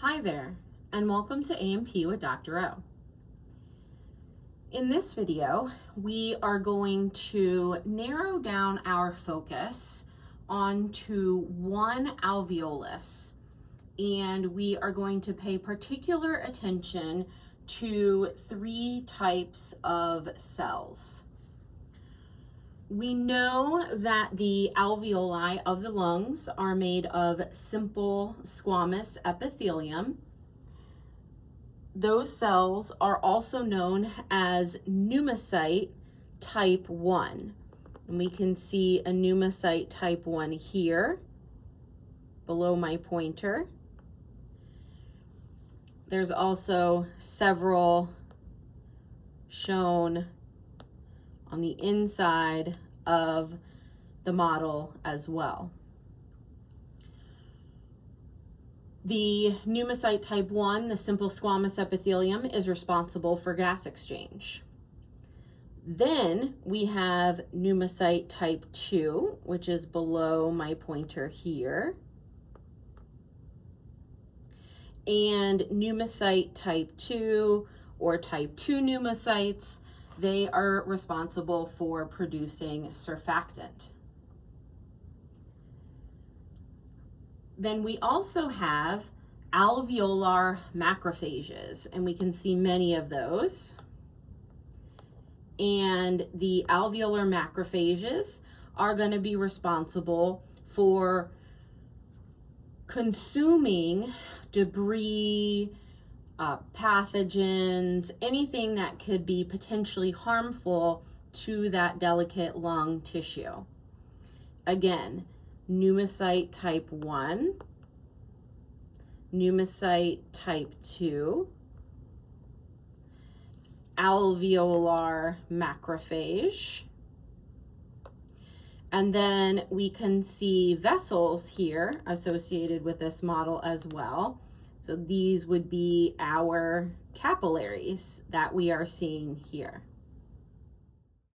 Hi there, and welcome to A&P with Dr. O. In this video, we are going to narrow down our focus onto one alveolus, and we are going to pay particular attention to three types of cells. We know that the alveoli of the lungs are made of simple squamous epithelium. Those cells are also known as pneumocyte type 1. And we can see a pneumocyte type 1 here, below my pointer. There's also several shown on the inside of the model as well. The pneumocyte type 1, the simple squamous epithelium, is responsible for gas exchange. Then we have pneumocyte type 2, which is below my pointer here. And pneumocyte type 2 or type 2 pneumocytes, they are responsible for producing surfactant. Then we also have alveolar macrophages, and we can see many of those. And the alveolar macrophages are going to be responsible for consuming debris, pathogens, anything that could be potentially harmful to that delicate lung tissue. Again, pneumocyte type 1, pneumocyte type 2, alveolar macrophage, and then we can see vessels here associated with this model as well. So these would be our capillaries that we are seeing here.